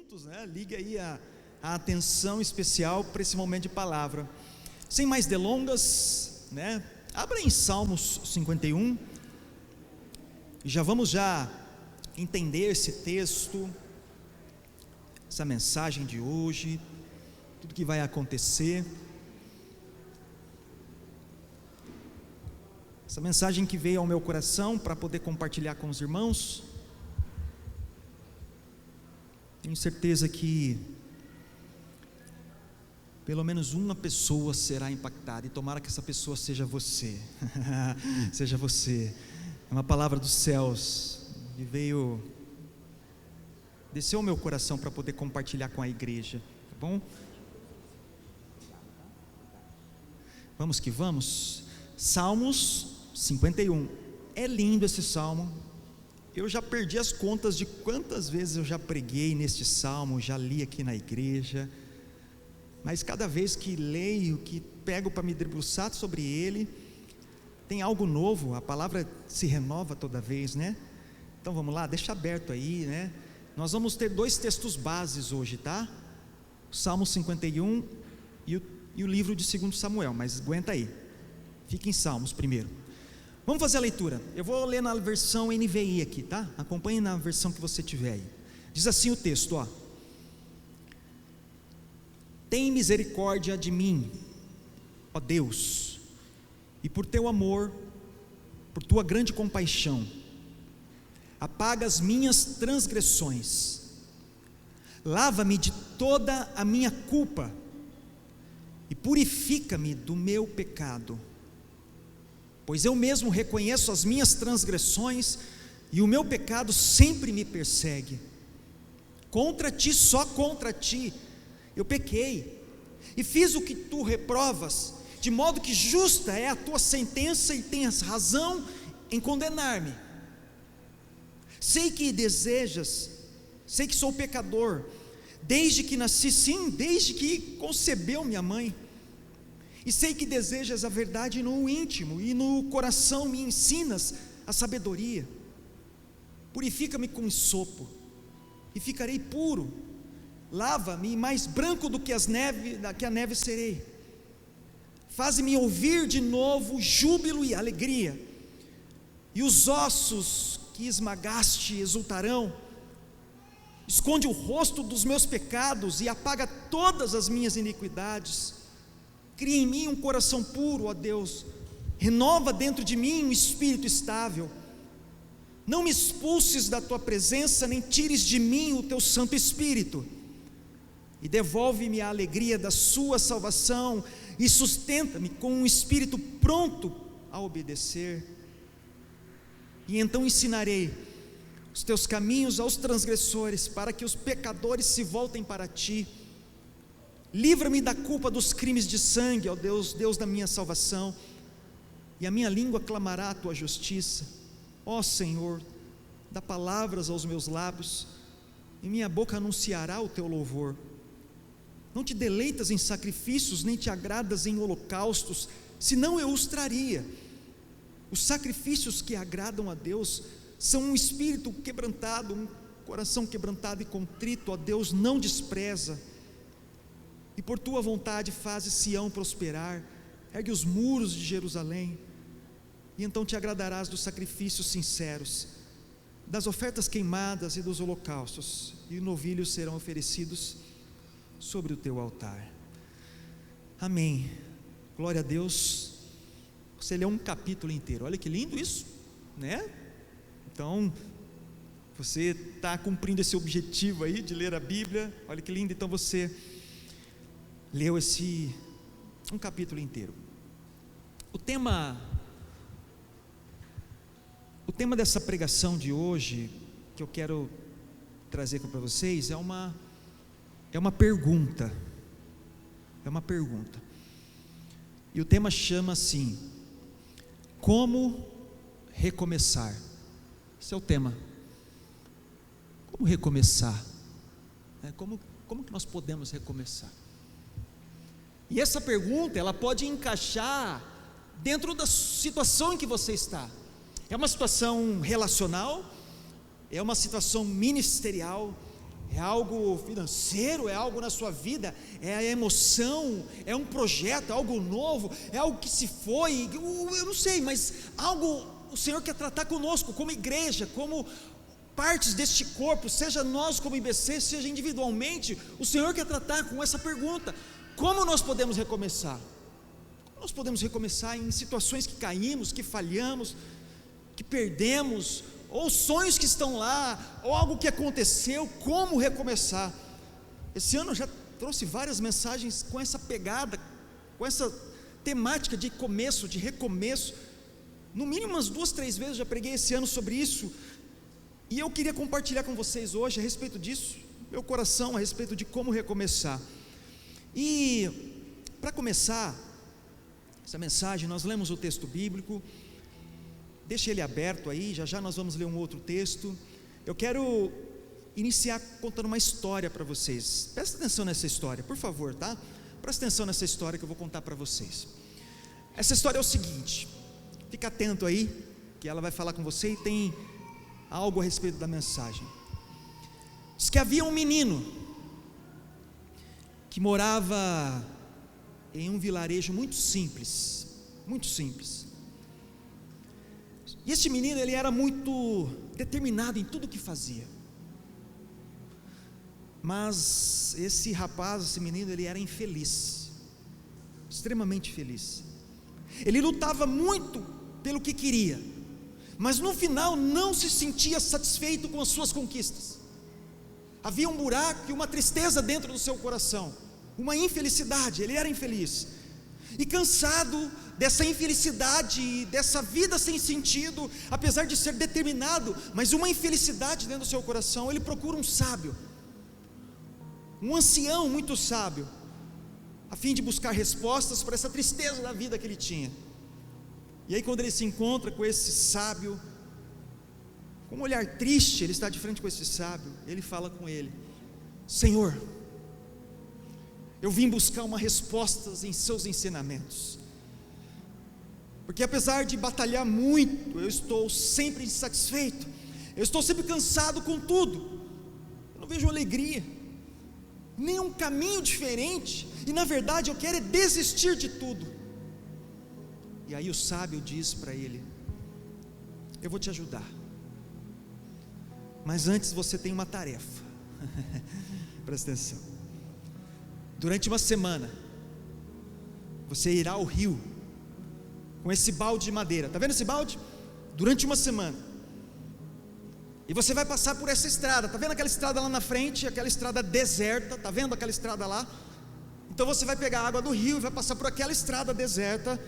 juntos, né? Ligue aí a atenção especial para esse momento de palavra. Sem mais delongas, né? Abra em Salmos 51 e já vamos entender esse texto, essa mensagem de hoje, tudo que vai acontecer. Essa mensagem que veio ao meu coração para poder compartilhar com os irmãos. Tenho certeza que pelo menos uma pessoa será impactada, e tomara que essa pessoa seja você. Seja você. É uma palavra dos céus que desceu ao meu coração para poder compartilhar com a igreja, tá bom? Vamos que vamos. Salmos 51, é lindo esse salmo. Eu já perdi as contas de quantas vezes eu já preguei neste salmo, já li aqui na igreja, mas cada vez que leio, que pego para me debruçar sobre ele, tem algo novo. A palavra se renova toda vez, né? Então vamos lá, deixa aberto aí, né? Nós vamos ter dois textos bases hoje, tá? O Salmo 51 e o livro de 2 Samuel, mas aguenta aí, fica em Salmos primeiro. Vamos fazer a leitura. Eu vou ler na versão NVI aqui, tá? Acompanhe na versão que você tiver aí. Diz assim o texto, ó: tem misericórdia de mim, ó Deus, e por teu amor, por tua grande compaixão, apaga as minhas transgressões, lava-me de toda a minha culpa e purifica-me do meu pecado. Pois eu mesmo reconheço as minhas transgressões e o meu pecado sempre me persegue. Contra ti, só contra ti, eu pequei e fiz o que tu reprovas, de modo que justa é a tua sentença e tens razão em condenar-me. Sei que sou pecador, desde que nasci, sim, desde que concebeu minha mãe. E sei que desejas a verdade no íntimo, e no coração me ensinas a sabedoria. Purifica-me com sopo, e ficarei puro. Lava-me, mais branco do que a neve serei. Faz-me ouvir de novo júbilo e alegria, e os ossos que esmagaste exultarão. Esconde o rosto dos meus pecados e apaga todas as minhas iniquidades. Cria em mim um coração puro, ó Deus, renova dentro de mim um espírito estável. Não me expulses da tua presença, nem tires de mim o teu Santo Espírito, e devolve-me a alegria da sua salvação, e sustenta-me com um espírito pronto a obedecer. E então ensinarei os teus caminhos aos transgressores, para que os pecadores se voltem para ti. Livra-me da culpa dos crimes de sangue, ó Deus, Deus da minha salvação, e a minha língua clamará a tua justiça. Ó Senhor, dá palavras aos meus lábios, e minha boca anunciará o teu louvor. Não te deleitas em sacrifícios, nem te agradas em holocaustos, senão eu os traria. Os sacrifícios que agradam a Deus são um espírito quebrantado, um coração quebrantado e contrito, ó Deus, não despreza. E por tua vontade fazes Sião prosperar, ergue os muros de Jerusalém, e então te agradarás dos sacrifícios sinceros, das ofertas queimadas e dos holocaustos, e novilhos serão oferecidos sobre o teu altar. Amém. Glória a Deus. Você leu um capítulo inteiro, olha que lindo isso, né? Então, você está cumprindo esse objetivo aí de ler a Bíblia, olha que lindo. Então você leu um capítulo inteiro. O tema dessa pregação de hoje, que eu quero trazer para vocês, é uma pergunta. É uma pergunta. E o tema chama assim: como recomeçar? Esse é o tema. Como recomeçar? Como que nós podemos recomeçar? E essa pergunta, ela pode encaixar dentro da situação em que você está. É uma situação relacional, é uma situação ministerial, é algo financeiro, é algo na sua vida, é a emoção, é um projeto, é algo novo, é algo que se foi, eu não sei, mas algo o Senhor quer tratar conosco, como igreja, como partes deste corpo, seja nós como IBC, seja individualmente, o Senhor quer tratar com essa pergunta: como nós podemos recomeçar? Nós podemos recomeçar em situações que caímos, que falhamos, que perdemos, ou sonhos que estão lá, ou algo que aconteceu. Como recomeçar? Esse ano eu já trouxe várias mensagens com essa pegada, com essa temática de começo, de recomeço. No mínimo umas 2, 3 vezes eu já preguei esse ano sobre isso, e eu queria compartilhar com vocês hoje a respeito disso, meu coração a respeito de como recomeçar. E para começar essa mensagem, nós lemos o texto bíblico. Deixa ele aberto aí, já já nós vamos ler um outro texto. Eu quero iniciar contando uma história para vocês. Presta atenção nessa história, por favor, tá? Presta atenção nessa história que eu vou contar para vocês. Essa história é o seguinte, fica atento aí, que ela vai falar com você e tem algo a respeito da mensagem. Diz que havia um menino que morava em um vilarejo muito simples, muito simples. E este menino, ele era muito determinado em tudo que fazia. Mas esse rapaz, esse menino, ele era infeliz, extremamente infeliz. Ele lutava muito pelo que queria, mas no final não se sentia satisfeito com as suas conquistas. Havia um buraco e uma tristeza dentro do seu coração, uma infelicidade. Ele era infeliz, e cansado dessa infelicidade, dessa vida sem sentido, apesar de ser determinado, mas uma infelicidade dentro do seu coração, ele procura um sábio, um ancião muito sábio, a fim de buscar respostas para essa tristeza da vida que ele tinha. E aí quando ele se encontra com esse sábio, com um olhar triste, ele está de frente com esse sábio, ele fala com ele: Senhor, eu vim buscar uma resposta em seus ensinamentos, porque apesar de batalhar muito, eu estou sempre insatisfeito, eu estou sempre cansado com tudo, eu não vejo alegria, nem um caminho diferente, e na verdade eu quero é desistir de tudo. E aí o sábio diz para ele: eu vou te ajudar, mas antes você tem uma tarefa. Presta atenção. Durante uma semana você irá ao rio com esse balde de madeira, está vendo esse balde? Durante uma semana, e você vai passar por essa estrada, está vendo aquela estrada lá na frente, aquela estrada deserta, está vendo aquela estrada lá? Então você vai pegar a água do rio e vai passar por aquela estrada deserta,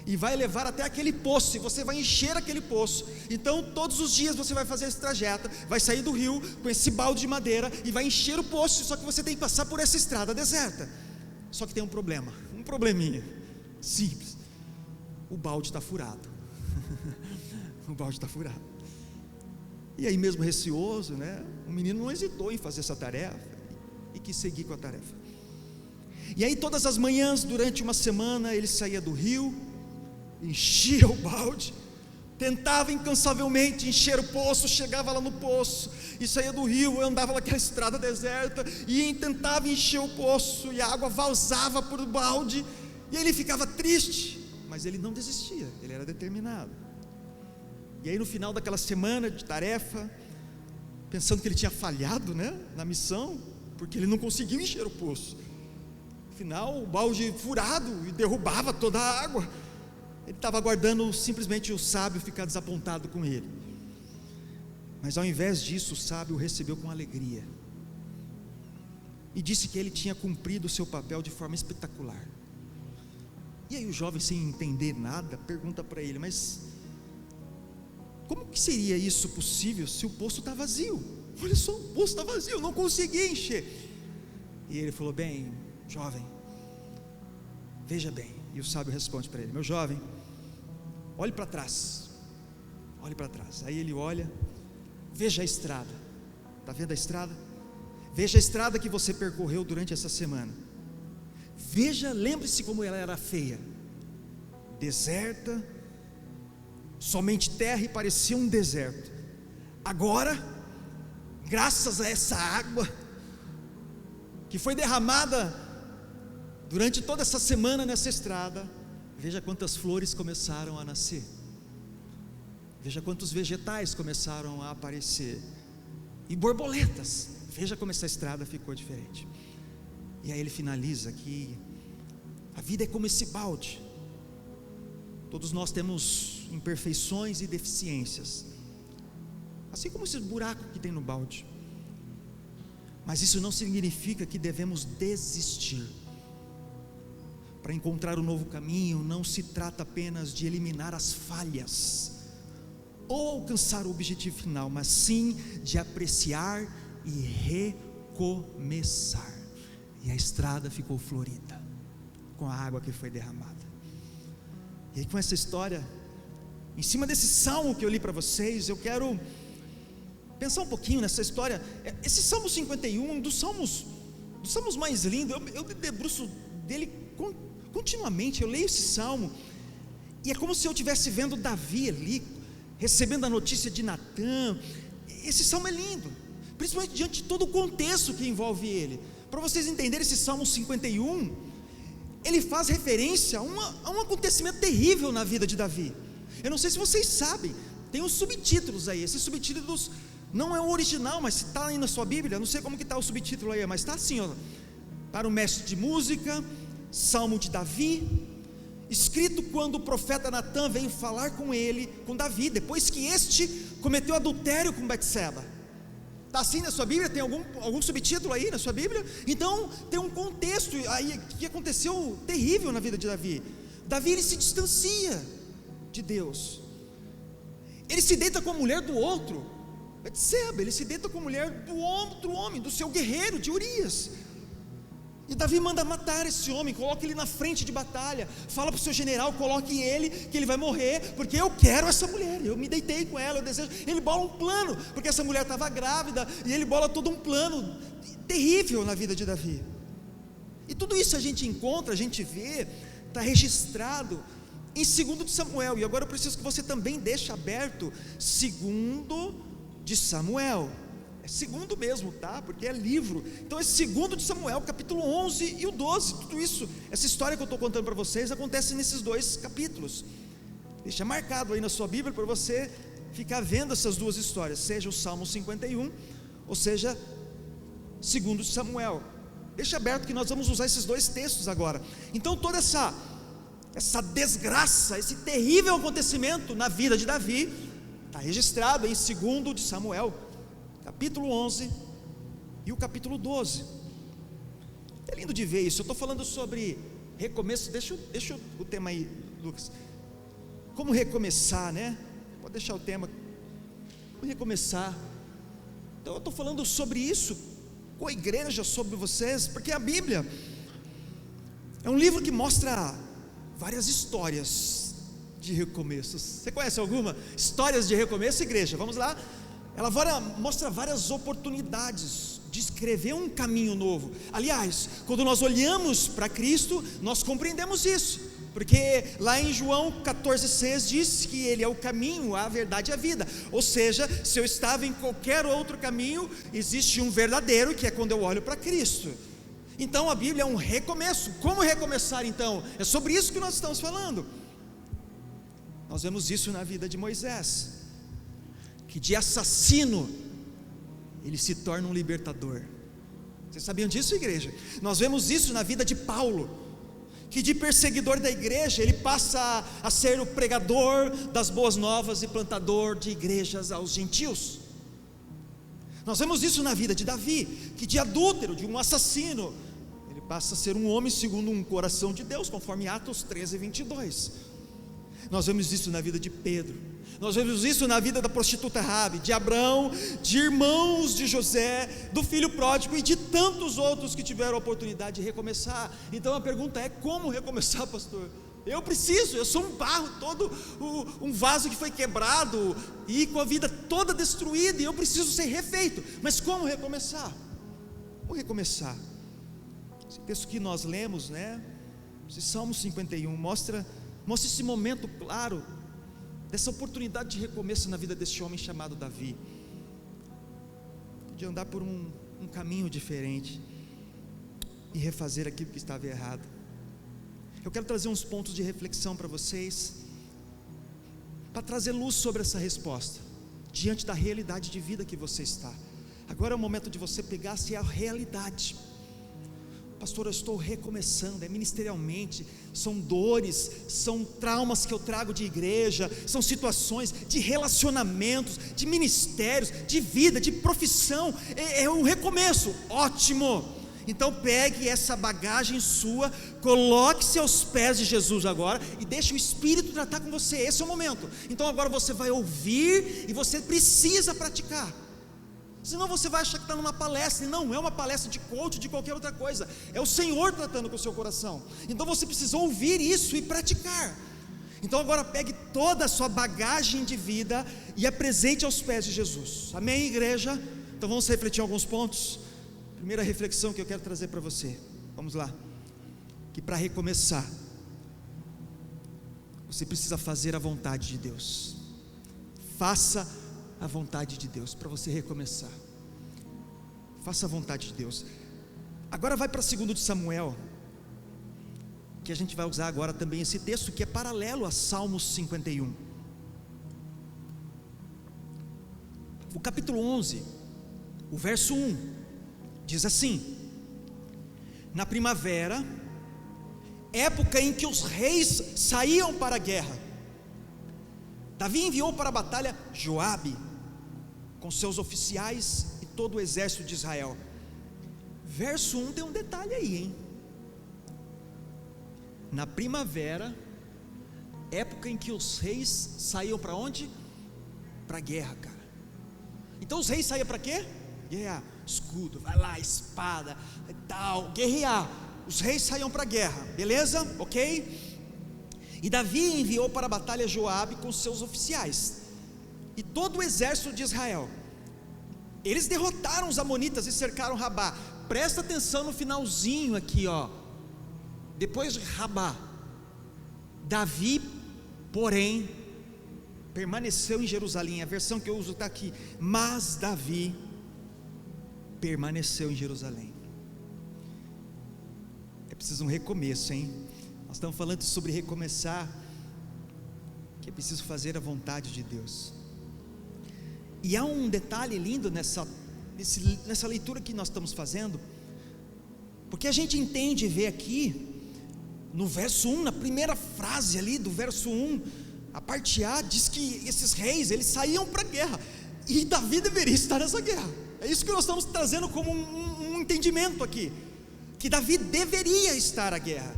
e vai levar até aquele poço, e você vai encher aquele poço. Então todos os dias você vai fazer esse trajeto, vai sair do rio com esse balde de madeira e vai encher o poço, só que você tem que passar por essa estrada deserta. Só que tem um problema, um probleminha simples: o balde está furado. O balde está furado. E aí, mesmo receoso, né, o menino não hesitou em fazer essa tarefa e quis seguir com a tarefa. E aí todas as manhãs, durante uma semana, ele saía do rio, enchia o balde, tentava incansavelmente encher o poço, chegava lá no poço, e saía do rio, andava naquela estrada deserta, e tentava encher o poço, e a água vazava por o balde, e ele ficava triste, mas ele não desistia, ele era determinado. E aí no final daquela semana de tarefa, pensando que ele tinha falhado, né, na missão, porque ele não conseguiu encher o poço, no final o balde furado, e derrubava toda a água. Ele estava aguardando simplesmente o sábio ficar desapontado com ele, mas ao invés disso, o sábio o recebeu com alegria, e disse que ele tinha cumprido o seu papel de forma espetacular. E aí o jovem, sem entender nada, pergunta para ele: mas como que seria isso possível se o poço está vazio? Olha só, o poço está vazio, eu não consegui encher. E ele falou: bem, jovem, veja bem. E o sábio responde para ele: meu jovem, olhe para trás, olhe para trás. Aí ele olha, veja a estrada, está vendo a estrada? Veja a estrada que você percorreu durante essa semana. Veja, lembre-se como ela era feia, deserta, somente terra e parecia um deserto. Agora, graças a essa água que foi derramada durante toda essa semana nessa estrada, veja quantas flores começaram a nascer, veja quantos vegetais começaram a aparecer, e borboletas. Veja como essa estrada ficou diferente. E aí ele finaliza que a vida é como esse balde. Todos nós temos imperfeições e deficiências, assim como esse buraco que tem no balde. Mas isso não significa que devemos desistir. Para encontrar um novo caminho, não se trata apenas de eliminar as falhas ou alcançar o objetivo final, mas sim de apreciar e recomeçar. E a estrada ficou florida com a água que foi derramada. E aí, com essa história, em cima desse salmo que eu li para vocês, eu quero pensar um pouquinho nessa história. Esse Salmo 51, um dos salmos mais lindos. Eu debruço dele continuamente. Eu leio esse salmo e é como se eu estivesse vendo Davi ali, recebendo a notícia de Natã. Esse salmo é lindo, principalmente diante de todo o contexto que envolve ele. Para vocês entenderem, esse Salmo 51, ele faz referência a um acontecimento terrível na vida de Davi. Eu não sei se vocês sabem, tem uns subtítulos aí. Esses subtítulos não é o original, mas está aí na sua Bíblia. Não sei como que está o subtítulo aí, mas está assim, ó: para o mestre de música, Salmo de Davi, escrito quando o profeta Natã veio falar com Davi, depois que este cometeu adultério com Betseba. Está assim na sua Bíblia? Tem algum subtítulo aí na sua Bíblia? Então tem um contexto aí que aconteceu terrível na vida de Davi. Davi, ele se distancia de Deus, ele se deita com a mulher do outro, Betseba. Ele se deita com a mulher do outro homem, do seu guerreiro, de Urias. E Davi manda matar esse homem, coloca ele na frente de batalha, fala para o seu general: coloque ele, que ele vai morrer, porque eu quero essa mulher, eu me deitei com ela, eu desejo. Ele bola um plano, porque essa mulher estava grávida, e ele bola todo um plano terrível na vida de Davi. E tudo isso a gente encontra, a gente vê, está registrado em 2 de Samuel. E agora eu preciso que você também deixe aberto 2 de Samuel. É segundo mesmo, tá? Porque é livro. Então é 2 de Samuel, capítulo 11 e o 12. Tudo isso, essa história que eu estou contando para vocês, acontece nesses 2 capítulos. Deixa marcado aí na sua Bíblia para você ficar vendo essas 2 histórias, seja o Salmo 51 ou seja 2 de Samuel. Deixa aberto que nós vamos usar esses 2 textos agora. Então toda essa desgraça, esse terrível acontecimento na vida de Davi está registrado em 2 de Samuel, capítulo 11 e o capítulo 12. É lindo de ver isso. Eu estou falando sobre recomeço. Deixa o tema aí, Lucas. Como recomeçar, né? Pode deixar o tema. Como recomeçar. Então eu estou falando sobre isso com a igreja, sobre vocês, porque a Bíblia é um livro que mostra várias histórias de recomeços. Você conhece alguma? Histórias de recomeço, igreja? Vamos lá. Ela mostra várias oportunidades de escrever um caminho novo. Aliás, quando nós olhamos para Cristo, nós compreendemos isso, porque lá em João 14,6 diz que Ele é o caminho, a verdade e a vida. Ou seja, se eu estava em qualquer outro caminho, existe um verdadeiro, que é quando eu olho para Cristo. Então a Bíblia é um recomeço. Como recomeçar então? É sobre isso que nós estamos falando. Nós vemos isso na vida de Moisés, que de assassino ele se torna um libertador. Vocês sabiam disso, igreja? Nós vemos isso na vida de Paulo, que de perseguidor da igreja ele passa a ser o pregador das boas novas e plantador de igrejas aos gentios. Nós vemos isso na vida de Davi, que de adúltero, de um assassino, ele passa a ser um homem segundo um coração de Deus, conforme Atos 13:22. Nós vemos isso na vida de Pedro, nós vemos isso na vida da prostituta Rabi, de Abraão, de irmãos de José, do filho pródigo e de tantos outros que tiveram a oportunidade de recomeçar. Então a pergunta é: como recomeçar, pastor? Eu sou um barro, todo um vaso que foi quebrado e com a vida toda destruída, e eu preciso ser refeito. Mas como recomeçar? Como recomeçar? Esse texto que nós lemos, né? Esse Salmo 51 mostra esse momento claro dessa oportunidade de recomeço na vida desse homem chamado Davi. de andar por um caminho diferente e refazer aquilo que estava errado. Eu quero trazer uns pontos de reflexão para vocês, para trazer luz sobre essa resposta, diante da realidade de vida que você está. Agora é o momento de você pegar se é a realidade. Pastor, eu estou recomeçando, ministerialmente, são dores, são traumas que eu trago de igreja, são situações de relacionamentos, de ministérios, de vida, de profissão, é um recomeço, ótimo. Então pegue essa bagagem sua, coloque-se aos pés de Jesus agora, e deixe o Espírito tratar com você, esse é o momento. Então agora você vai ouvir, e você precisa praticar, senão você vai achar que está numa palestra, e não é uma palestra de coach, de qualquer outra coisa, é o Senhor tratando com o seu coração. Então você precisa ouvir isso e praticar. Então agora pegue toda a sua bagagem de vida e apresente aos pés de Jesus, amém, igreja? Então vamos refletir em alguns pontos. Primeira reflexão que eu quero trazer para você, vamos lá, que para recomeçar, você precisa fazer a vontade de Deus. Faça a vontade de Deus, para você recomeçar, faça a vontade de Deus. Agora vai para 2 de Samuel, que a gente vai usar agora também esse texto, que é paralelo a Salmos 51, o capítulo 11, o verso 1, diz assim: na primavera, época em que os reis saíam para a guerra, Davi enviou para a batalha Joabe, com seus oficiais e todo o exército de Israel. Verso 1 tem um detalhe aí, hein? Na primavera, época em que os reis saíam para onde? Para a guerra, cara. Então os reis saíam para quê? Guerrear, escudo, vai lá, espada e tal, guerrear. Os reis saíam para a guerra, beleza? Ok? E Davi enviou para a batalha Joabe com seus oficiais e todo o exército de Israel. Eles derrotaram os amonitas e cercaram Rabá. Presta atenção no finalzinho aqui, ó. Depois de Rabá, Davi, porém, permaneceu em Jerusalém. A versão que eu uso está aqui. Mas Davi permaneceu em Jerusalém. É preciso um recomeço, hein? Nós estamos falando sobre recomeçar, que é preciso fazer a vontade de Deus. E há um detalhe lindo nessa leitura que nós estamos fazendo, porque a gente entende e vê aqui, no verso 1, na primeira frase ali do verso 1, a parte A diz que esses reis, eles saíam para a guerra, e Davi deveria estar nessa guerra. É isso que nós estamos trazendo como um entendimento aqui, que Davi deveria estar à guerra.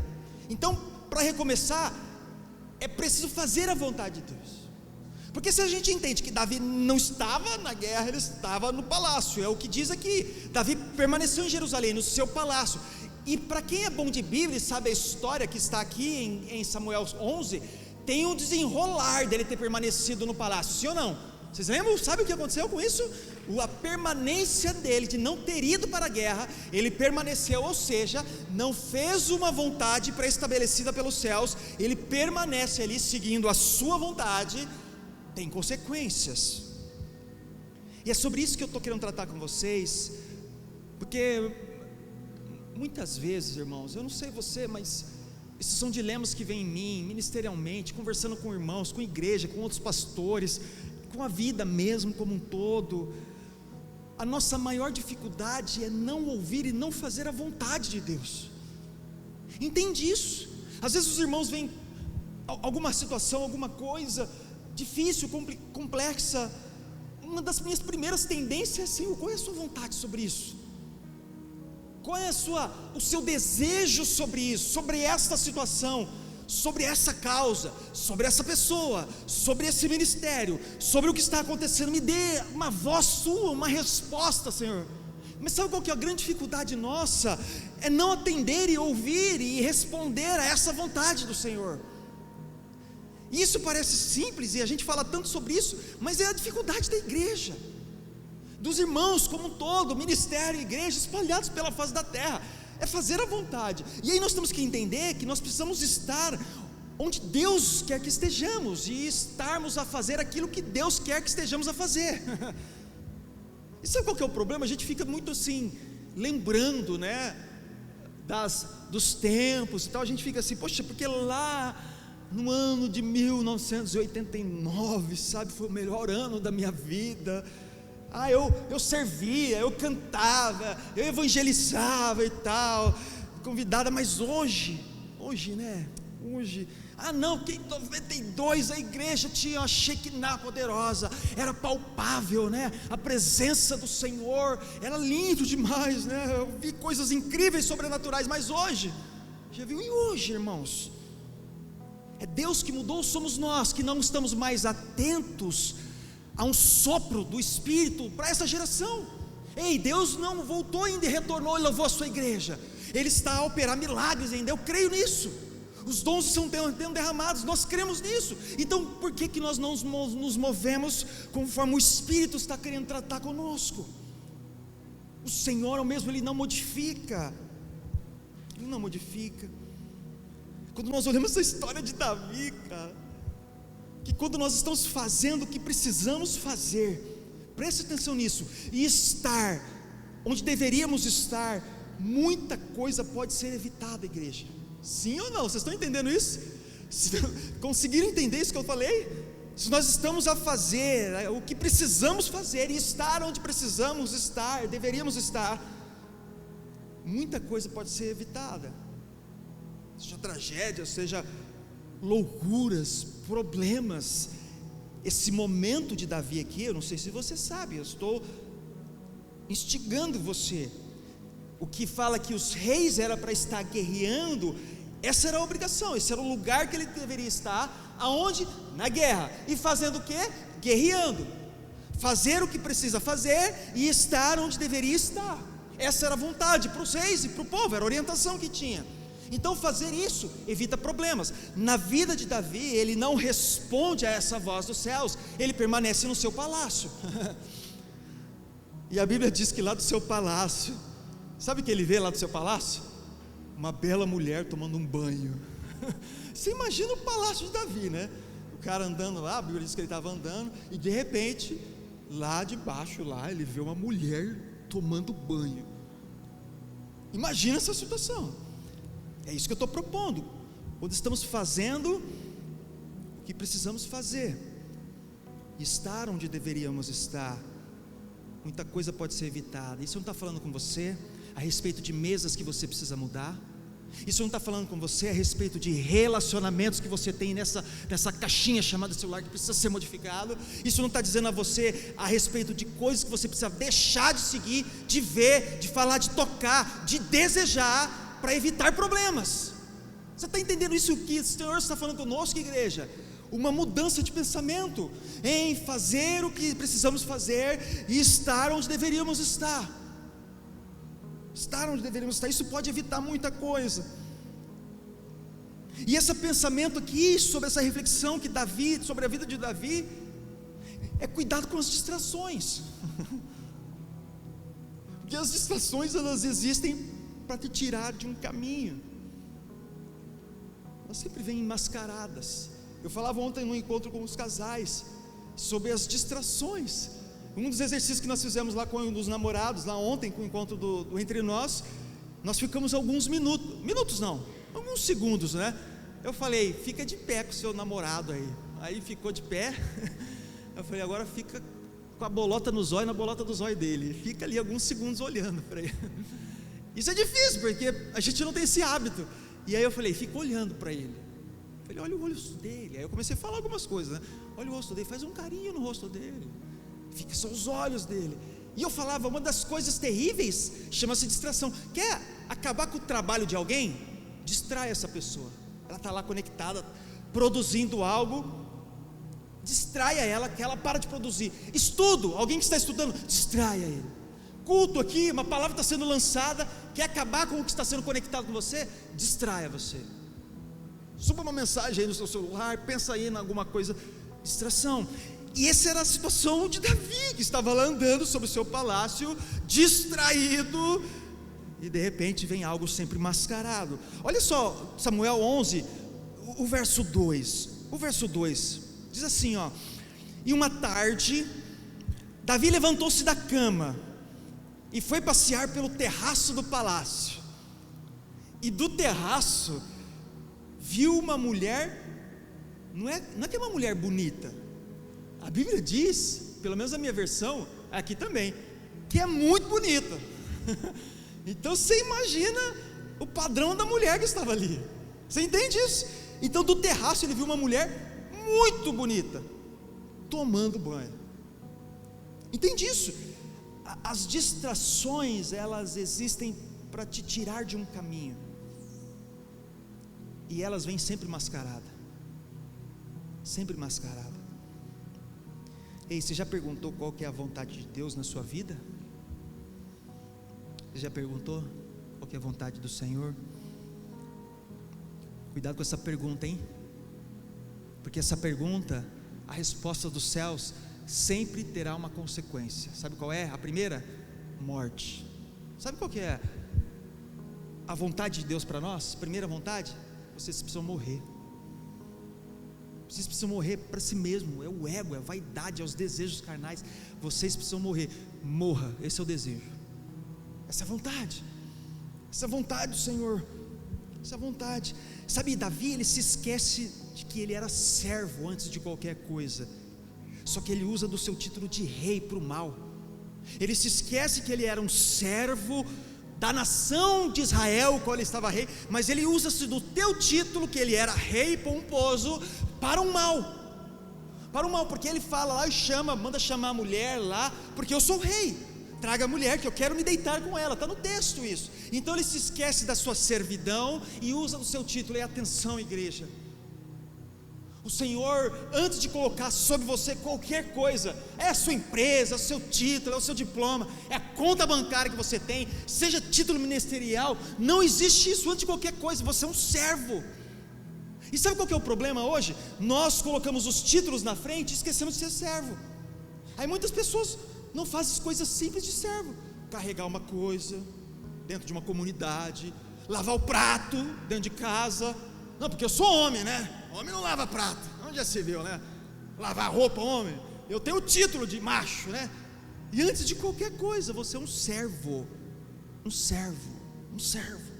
Então, para recomeçar, é preciso fazer a vontade de Deus. Porque se a gente entende que Davi não estava na guerra, ele estava no palácio, é o que diz aqui. Davi permaneceu em Jerusalém, no seu palácio. E para quem é bom de Bíblia e sabe a história que está aqui em Samuel 11, tem um desenrolar dele ter permanecido no palácio, sim ou não? Vocês lembram? Sabe o que aconteceu com isso? A permanência dele, de não ter ido para a guerra, ele permaneceu, ou seja, não fez uma vontade pré-estabelecida pelos céus, ele permanece ali seguindo a sua vontade, tem consequências. E é sobre isso que eu estou querendo tratar com vocês, porque muitas vezes, irmãos, eu não sei você, mas esses são dilemas que vêm em mim, ministerialmente, conversando com irmãos, com igreja, com outros pastores, com a vida mesmo como um todo. A nossa maior dificuldade é não ouvir e não fazer a vontade de Deus. Entende isso? Às vezes os irmãos veem alguma situação, alguma coisa difícil, complexa. Uma das minhas primeiras tendências é: Senhor, qual é a sua vontade sobre isso? Qual é o seu desejo sobre isso, sobre esta situação, sobre essa causa, sobre essa pessoa, sobre esse ministério, sobre o que está acontecendo? Me dê uma voz sua, uma resposta, Senhor. Mas sabe qual que é a grande dificuldade nossa? É não atender e ouvir e responder a essa vontade do Senhor. Isso parece simples e a gente fala tanto sobre isso, mas é a dificuldade da igreja, dos irmãos como um todo, ministério, igreja, espalhados pela face da terra. É fazer a vontade. E aí nós temos que entender que nós precisamos estar onde Deus quer que estejamos, e estarmos a fazer aquilo que Deus quer que estejamos a fazer. E sabe qual que é o problema? A gente fica muito assim, lembrando, né, dos tempos e tal. A gente fica assim, poxa, porque lá no ano de 1989, sabe, foi o melhor ano da minha vida. Eu servia, eu cantava, eu evangelizava e tal, convidada. Mas hoje, né, não, que em 92 a igreja tinha uma Shekinah poderosa, era palpável, né, a presença do Senhor, era lindo demais, né, eu vi coisas incríveis, sobrenaturais. Mas hoje, já viu? E hoje, irmãos, é Deus que mudou, somos nós que não estamos mais atentos a um sopro do Espírito para essa geração. Ei, Deus não voltou ainda e retornou e lavou a sua igreja, Ele está a operar milagres ainda, eu creio nisso. Os dons estão sendo derramados, nós cremos nisso. Então por que nós não nos movemos conforme o Espírito está querendo tratar conosco? O Senhor ao mesmo, Ele não modifica. Ele não modifica. Quando nós olhamos a história de Davi, cara, que quando nós estamos fazendo o que precisamos fazer, preste atenção nisso, e estar onde deveríamos estar, muita coisa pode ser evitada, igreja. Sim ou não? Vocês estão entendendo isso? Conseguiram entender isso que eu falei? Se nós estamos a fazer o que precisamos fazer e estar onde precisamos estar, deveríamos estar, muita coisa pode ser evitada, seja tragédia, seja loucuras, problemas. Esse momento de Davi aqui, eu não sei se você sabe, eu estou instigando você. O que fala que os reis era para estar guerreando, essa era a obrigação, esse era o lugar que ele deveria estar. Aonde? Na guerra. E fazendo o que? Guerreando. Fazer o que precisa fazer e estar onde deveria estar. Essa era a vontade para os reis e para o povo, era a orientação que tinha. Então fazer isso evita problemas. Na vida de Davi, ele não responde a essa voz dos céus, ele permanece no seu palácio. E a Bíblia diz que lá do seu palácio, sabe o que ele vê lá do seu palácio? Uma bela mulher tomando um banho. Você imagina o palácio de Davi, né? O cara andando lá, a Bíblia diz que ele estava andando, e de repente, lá debaixo, lá, ele vê uma mulher tomando banho. Imagina essa situação. É isso que eu estou propondo. Quando estamos fazendo o que precisamos fazer, estar onde deveríamos estar, muita coisa pode ser evitada. Isso não está falando com você a respeito de mesas que você precisa mudar. Isso não está falando com você a respeito de relacionamentos que você tem nessa caixinha chamada celular que precisa ser modificado. Isso não está dizendo a você a respeito de coisas que você precisa deixar de seguir, de ver, de falar, de tocar, de desejar, para evitar problemas. Você está entendendo isso que o Senhor está falando conosco, igreja? Uma mudança de pensamento em fazer o que precisamos fazer e estar onde deveríamos estar. Estar onde deveríamos estar, isso pode evitar muita coisa. E esse pensamento aqui, sobre essa reflexão que Davi, sobre a vida de Davi, é cuidado com as distrações. Porque as distrações, elas existem para te tirar de um caminho. Elas sempre vêm mascaradas. Eu falava ontem no encontro com os casais sobre as distrações. Um dos exercícios que nós fizemos lá com os namorados, lá ontem, com o encontro do Entre Nós ficamos alguns alguns segundos, né? Eu falei, fica de pé com o seu namorado aí ficou de pé. Eu falei, agora fica com a bolota no zóio, na bolota do zóio dele, fica ali alguns segundos olhando para ele. Isso é difícil, porque a gente não tem esse hábito. E aí eu falei, fica olhando para ele. Eu falei, olha o rosto dele. Aí eu comecei a falar algumas coisas, né? Olha o rosto dele, faz um carinho no rosto dele, fica só os olhos dele. E eu falava, uma das coisas terríveis chama-se distração. Quer acabar com o trabalho de alguém? Distrai essa pessoa. Ela está lá conectada, produzindo algo, distraia ela, que ela para de produzir. Estudo, alguém que está estudando, distraia ele. Culto aqui, uma palavra está sendo lançada, quer acabar com o que está sendo conectado com você? Distraia você. Suba uma mensagem aí no seu celular, pensa aí em alguma coisa. Distração. E essa era a situação de Davi, que estava lá andando sobre o seu palácio, distraído, e de repente vem algo sempre mascarado. Olha só, Samuel 11, o verso 2. O verso 2 diz assim, ó: e uma tarde, Davi levantou-se da cama e foi passear pelo terraço do palácio, e do terraço viu uma mulher, não é que é uma mulher bonita, a Bíblia diz, pelo menos a minha versão, aqui também, que é muito bonita. Então você imagina o padrão da mulher que estava ali, você entende isso? Então do terraço ele viu uma mulher muito bonita, tomando banho. Entende isso? As distrações, elas existem para te tirar de um caminho, e elas vêm sempre mascarada. Sempre mascarada. Ei, você já perguntou qual que é a vontade de Deus na sua vida? Você já perguntou qual que é a vontade do Senhor? Cuidado com essa pergunta, hein? Porque essa pergunta, a resposta dos céus sempre terá uma consequência. Sabe qual é? A primeira? Morte. Sabe qual que é a vontade de Deus para nós? Primeira vontade? Vocês precisam morrer. Vocês precisam morrer para si mesmo. É o ego, é a vaidade, é os desejos carnais. Vocês precisam morrer. Morra, esse é o desejo. Essa é a vontade. Essa é a vontade do Senhor. Essa é a vontade. Sabe, Davi, ele se esquece de que ele era servo antes de qualquer coisa. Só que ele usa do seu título de rei para o mal. Ele se esquece que ele era um servo da nação de Israel, qual ele estava rei, mas ele usa-se do teu título, que ele era rei pomposo, para o mal. Para o mal, porque ele fala lá e manda chamar a mulher lá, porque eu sou rei, traga a mulher que eu quero me deitar com ela, está no texto isso. Então ele se esquece da sua servidão e usa do seu título. E atenção, igreja, o Senhor, antes de colocar sobre você qualquer coisa, é a sua empresa, é o seu título, é o seu diploma, é a conta bancária que você tem, seja título ministerial, não existe isso antes de qualquer coisa. Você é um servo. E sabe qual que é o problema hoje? Nós colocamos os títulos na frente e esquecemos de ser servo. Aí muitas pessoas não fazem coisas simples de servo: carregar uma coisa dentro de uma comunidade, lavar o prato dentro de casa. Não, porque eu sou homem, né? Homem não lava prato. Onde já se viu, né? Lavar roupa, homem. Eu tenho o título de macho, né? E antes de qualquer coisa, você é um servo. Um servo. Um servo.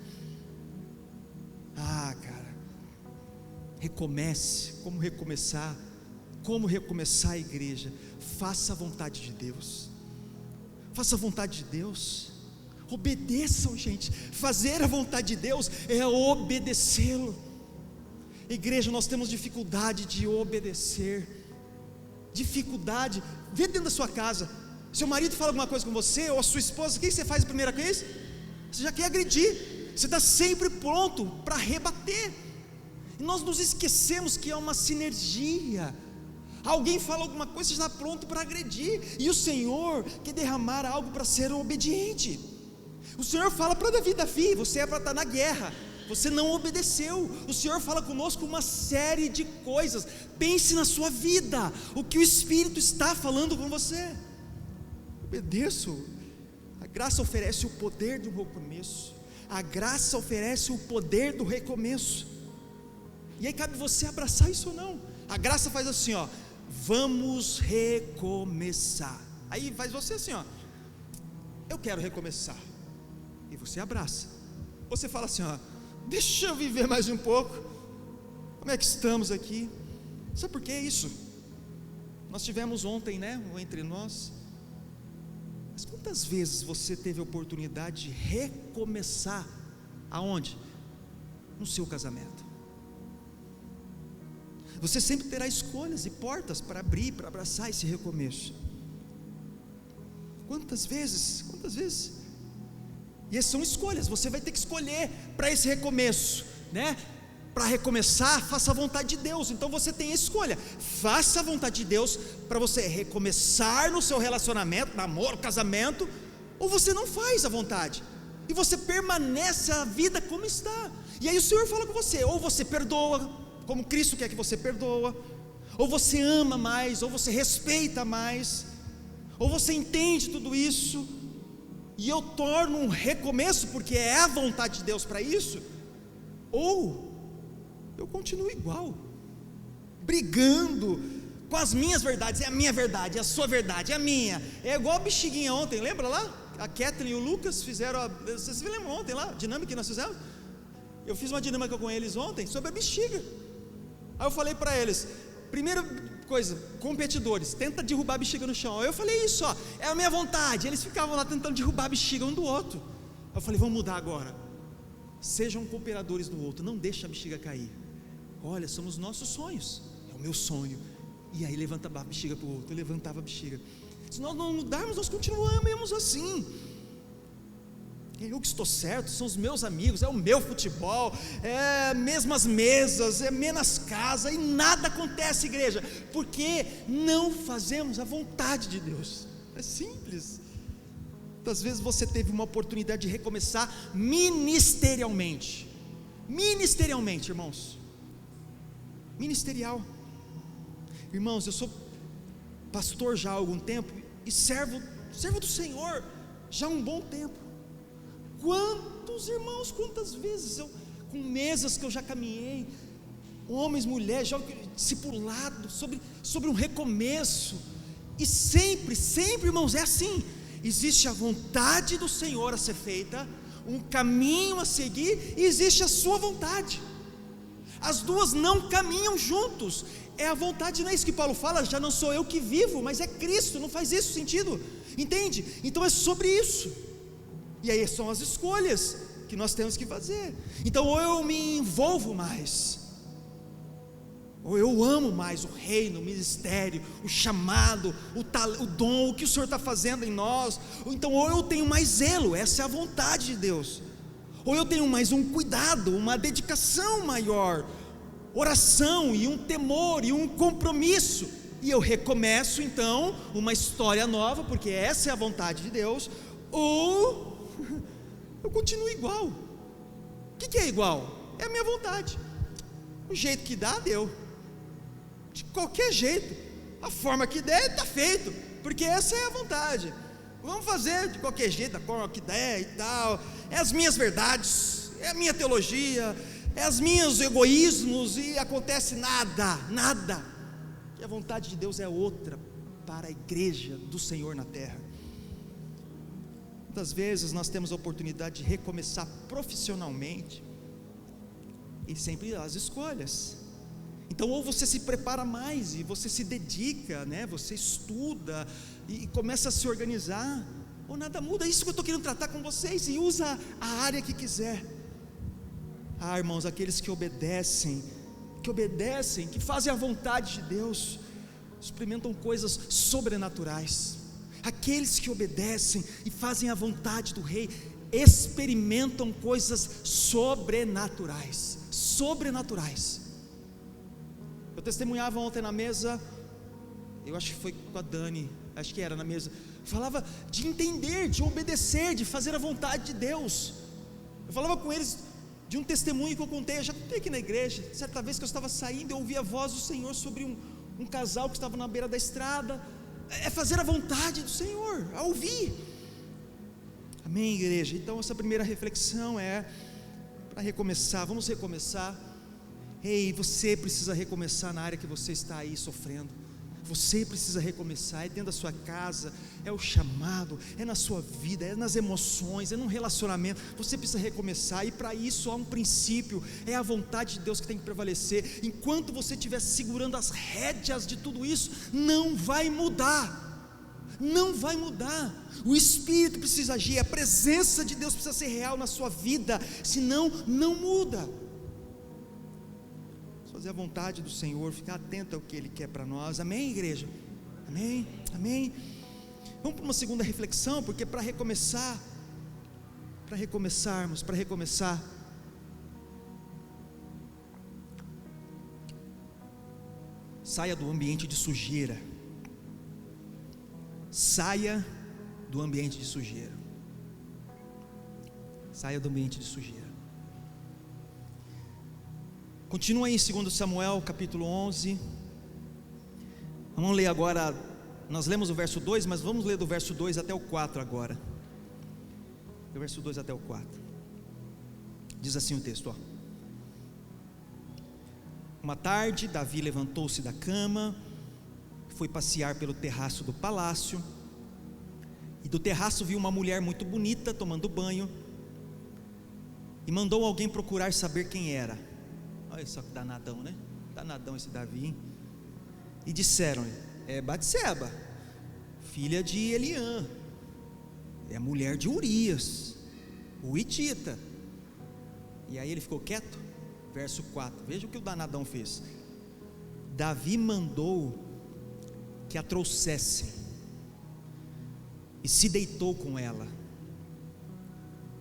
Ah, cara, recomece. Como recomeçar? Como recomeçar a igreja? Faça a vontade de Deus. Faça a vontade de Deus. Obedeçam, gente. Fazer a vontade de Deus é obedecê-lo. Igreja, nós temos dificuldade de obedecer. Dificuldade. Vê dentro da sua casa, seu marido fala alguma coisa com você, ou a sua esposa, o que você faz a primeira vez? Você já quer agredir. Você está sempre pronto para rebater. E nós nos esquecemos que é uma sinergia. Alguém fala alguma coisa, você está pronto para agredir. E o Senhor quer derramar algo para ser obediente. O Senhor fala para Davi: Davi, você é para estar na guerra, você não obedeceu. O Senhor fala conosco uma série de coisas. Pense na sua vida, o que o Espírito está falando com você. Obedeço. A graça oferece o poder do recomeço. A graça oferece o poder do recomeço. E aí cabe você abraçar isso ou não. A graça faz assim, ó: vamos recomeçar. Aí faz você assim, ó: eu quero recomeçar. E você abraça. Você fala assim, ó: deixa eu viver mais um pouco. Como é que estamos aqui? Sabe por que isso? Nós tivemos ontem, né, um entre nós. Mas quantas vezes você teve a oportunidade de recomeçar? Aonde? No seu casamento. Você sempre terá escolhas e portas para abrir, para abraçar esse recomeço. Quantas vezes? Quantas vezes? E essas são escolhas. Você vai ter que escolher para esse recomeço, né? Para recomeçar, faça a vontade de Deus. Então você tem a escolha: faça a vontade de Deus para você recomeçar no seu relacionamento, namoro, casamento, ou você não faz a vontade e você permanece a vida como está. E aí o Senhor fala com você: ou você perdoa, como Cristo quer que você perdoa, ou você ama mais, ou você respeita mais, ou você entende tudo isso, e eu torno um recomeço, porque é a vontade de Deus para isso, ou eu continuo igual, brigando, com as minhas verdades. É a minha verdade, é a sua verdade, é a minha. É igual a bexiguinha ontem, lembra lá? A Kathleen e o Lucas fizeram, vocês se lembram ontem lá, a dinâmica que nós fizemos? Eu fiz uma dinâmica com eles ontem sobre a bexiga. Aí eu falei para eles, primeira coisa, competidores, tenta derrubar a bexiga no chão. Aí eu falei isso, ó, é a minha vontade. Eles ficavam lá tentando derrubar a bexiga um do outro. Aí eu falei, vamos mudar agora. Sejam cooperadores do outro, não deixe a bexiga cair. Olha, são os nossos sonhos, é o meu sonho. E aí levantava a bexiga para o outro, levantava a bexiga. Se nós não mudarmos, nós continuamos assim. Eu que estou certo, são os meus amigos, é o meu futebol, é mesmas mesas, é menos casa, e nada acontece, igreja, porque não fazemos a vontade de Deus. É simples. Muitas vezes você teve uma oportunidade de recomeçar ministerialmente, irmãos, ministerial. Irmãos, eu sou pastor já há algum tempo e servo do Senhor já há um bom tempo. Quantos irmãos, quantas vezes eu, com mesas que eu já caminhei, homens, mulheres, já discipulado sobre um recomeço, e sempre, irmãos, é assim, existe a vontade do Senhor a ser feita, um caminho a seguir, e existe a sua vontade, as duas não caminham juntos, é a vontade, não é isso que Paulo fala, já não sou eu que vivo, mas é Cristo, não faz isso sentido, entende? Então é sobre isso. E aí são as escolhas que nós temos que fazer. Então ou eu me envolvo mais, ou eu amo mais o reino, o ministério, o chamado, o dom, o que o Senhor está fazendo em nós. Então ou eu tenho mais zelo, essa é a vontade de Deus, ou eu tenho mais um cuidado, uma dedicação maior, oração e um temor e um compromisso, e eu recomeço então uma história nova, porque essa é a vontade de Deus. Ou eu continuo igual. O que é igual? É a minha vontade. O jeito que dá, deu. De qualquer jeito, a forma que der, está feito, porque essa é a vontade. Vamos fazer de qualquer jeito, da forma que der e tal. É as minhas verdades, é a minha teologia, é os meus egoísmos, e acontece nada. E a vontade de Deus é outra para a igreja do Senhor na terra. Muitas vezes nós temos a oportunidade de recomeçar profissionalmente, e sempre as escolhas. Então ou você se prepara mais, e você se dedica, né? Você estuda, e começa a se organizar, ou nada muda. Isso que eu estou querendo tratar com vocês, e usa a área que quiser. Irmãos, aqueles que obedecem, que fazem a vontade de Deus, experimentam coisas sobrenaturais. Aqueles que obedecem e fazem a vontade do Rei, experimentam coisas sobrenaturais. Eu testemunhava ontem na mesa, eu acho que foi com a Dani, acho que era na mesa, falava de entender, de obedecer, de fazer a vontade de Deus. Eu falava com eles de um testemunho que eu contei, eu já contei aqui na igreja. Certa vez que eu estava saindo, eu ouvi a voz do Senhor sobre um casal que estava na beira da estrada. É fazer a vontade do Senhor, a ouvir. Amém, igreja? Então essa primeira reflexão é para recomeçar. Vamos recomeçar. Ei, você precisa recomeçar na área que você está aí sofrendo. Você precisa recomeçar, é dentro da sua casa, é o chamado, é na sua vida, é nas emoções, é num relacionamento. Você precisa recomeçar, e para isso há um princípio, é a vontade de Deus que tem que prevalecer. Enquanto você estiver segurando as rédeas de tudo isso, não vai mudar. O Espírito precisa agir, a presença de Deus precisa ser real na sua vida, senão não muda. Fazer a vontade do Senhor, ficar atento ao que Ele quer para nós. Amém, igreja? Amém. Vamos para uma segunda reflexão, porque para recomeçar, saia do ambiente de sujeira. Saia do ambiente de sujeira. Continua aí em 2 Samuel capítulo 11. Vamos ler agora. Nós lemos o verso 2, mas vamos ler do verso 2 até o 4 agora. Do verso 2 até o 4. Diz assim o texto, ó. Uma tarde, Davi levantou-se da cama foi passear pelo terraço do palácio, e do terraço viu uma mulher muito bonita tomando banho, e mandou alguém procurar saber quem era. Olha só que danadão, né? Danadão esse Davi, hein? E disseram: é Batseba, filha de Eliã, é a mulher de Urias, o hitita. E aí ele ficou quieto. Verso 4, veja o que o danadão fez. Davi mandou que a trouxessem, e se deitou com ela,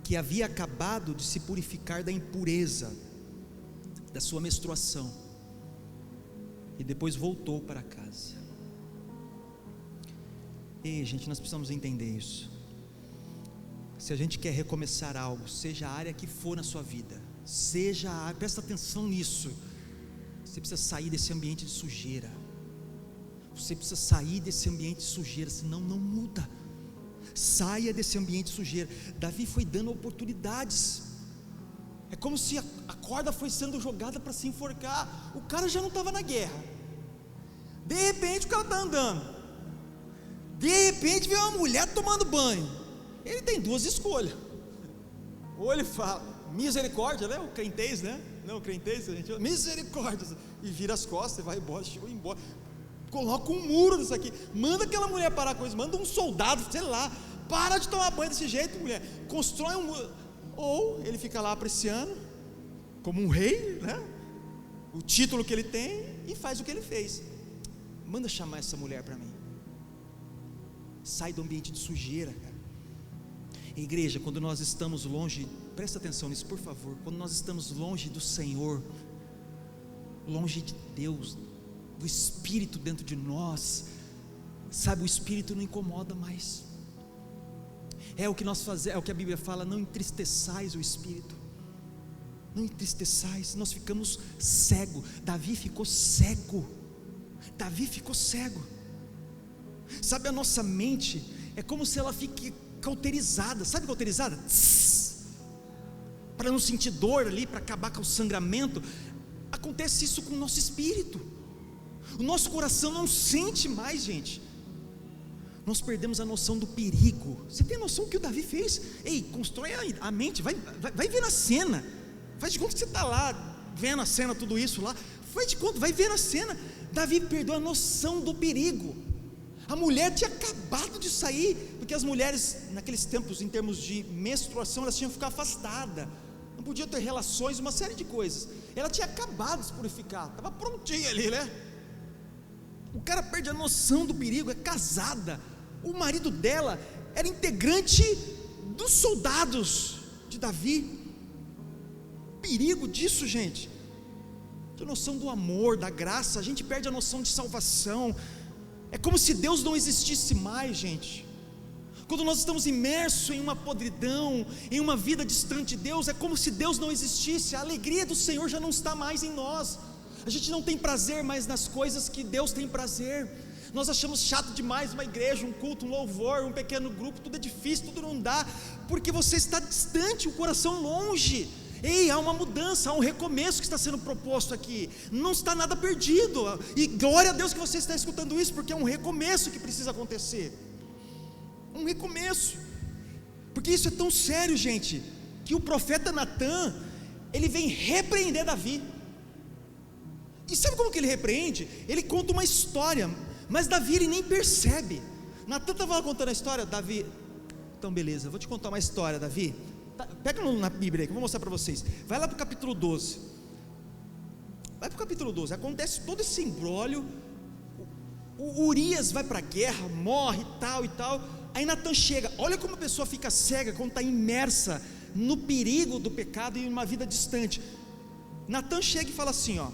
que havia acabado de se purificar da impureza da sua menstruação, e depois voltou para casa. Ei, gente, nós precisamos entender isso. Se a gente quer recomeçar algo, seja a área que for na sua vida, seja a área, presta atenção nisso. Você precisa sair desse ambiente de sujeira. Você precisa sair desse ambiente de sujeira, senão não muda. Saia desse ambiente de sujeira. Davi foi dando oportunidades. É como se a corda foi sendo jogada para se enforcar. O cara já não estava na guerra. De repente o cara está andando. De repente vê uma mulher tomando banho. Ele tem duas escolhas. Ou ele fala misericórdia, né? O crentez, né? Não, o crentez, a gente misericórdia, e vira as costas e vai embora, chegou embora. Coloca um muro nisso aqui, manda aquela mulher parar com isso, manda um soldado, sei lá, para de tomar banho desse jeito, mulher, constrói um muro. Ou ele fica lá apreciando, como um rei, né? O título que ele tem, e faz o que ele fez. Manda chamar essa mulher para mim. Sai do ambiente de sujeira, cara. Igreja, quando nós estamos longe, presta atenção nisso, por favor. Quando nós estamos longe do Senhor, longe de Deus, do Espírito dentro de nós, sabe, o Espírito não incomoda mais. É o que nós fazemos, é o que a Bíblia fala: não entristeçais o Espírito. Não entristeçais, nós ficamos cegos. Davi ficou cego. Davi ficou cego. Sabe, a nossa mente é como se ela fique cauterizada. Sabe cauterizada? Para não sentir dor ali, para acabar com o sangramento. Acontece isso com o nosso espírito. O nosso coração não sente mais, gente. Nós perdemos a noção do perigo. Você tem a noção do que o Davi fez? Ei, constrói a mente, vai ver a cena. Faz de conta que você está lá, vendo a cena, tudo isso lá. Faz de conta, vai ver a cena. Davi perdeu a noção do perigo. A mulher tinha acabado de sair, porque as mulheres naqueles tempos, em termos de menstruação, elas tinham que ficar afastadas, não podiam ter relações, uma série de coisas. Ela tinha acabado de se purificar, estava prontinha ali, né? O cara perde a noção do perigo. É casada, o marido dela era integrante dos soldados de Davi. Perigo disso, gente. A noção do amor, da graça, a gente perde a noção de salvação. É como se Deus não existisse mais, gente. Quando nós estamos imersos em uma podridão, em uma vida distante de Deus, é como se Deus não existisse. A alegria do Senhor já não está mais em nós. A gente não tem prazer mais nas coisas que Deus tem prazer. Nós achamos chato demais uma igreja, um culto, um louvor, um pequeno grupo. Tudo é difícil, tudo não dá, porque você está distante, o coração longe. Ei, há uma mudança, há um recomeço que está sendo proposto aqui. Não está nada perdido. E glória a Deus que você está escutando isso, porque é um recomeço que precisa acontecer. Um recomeço. Porque isso é tão sério, gente, que o profeta Natã, ele vem repreender Davi. E sabe como que ele repreende? Ele conta uma história, mas Davi ele nem percebe. Natã estava contando a história. Davi, então beleza, vou te contar uma história, Davi. Pega na Bíblia aí, que eu vou mostrar para vocês. Vai lá para o capítulo 12. Vai para o capítulo 12. Acontece todo esse imbróglio. O Urias vai para a guerra, morre e tal. Aí Natã chega. Olha como a pessoa fica cega quando está imersa no perigo do pecado e em uma vida distante. Natã chega e fala assim, ó,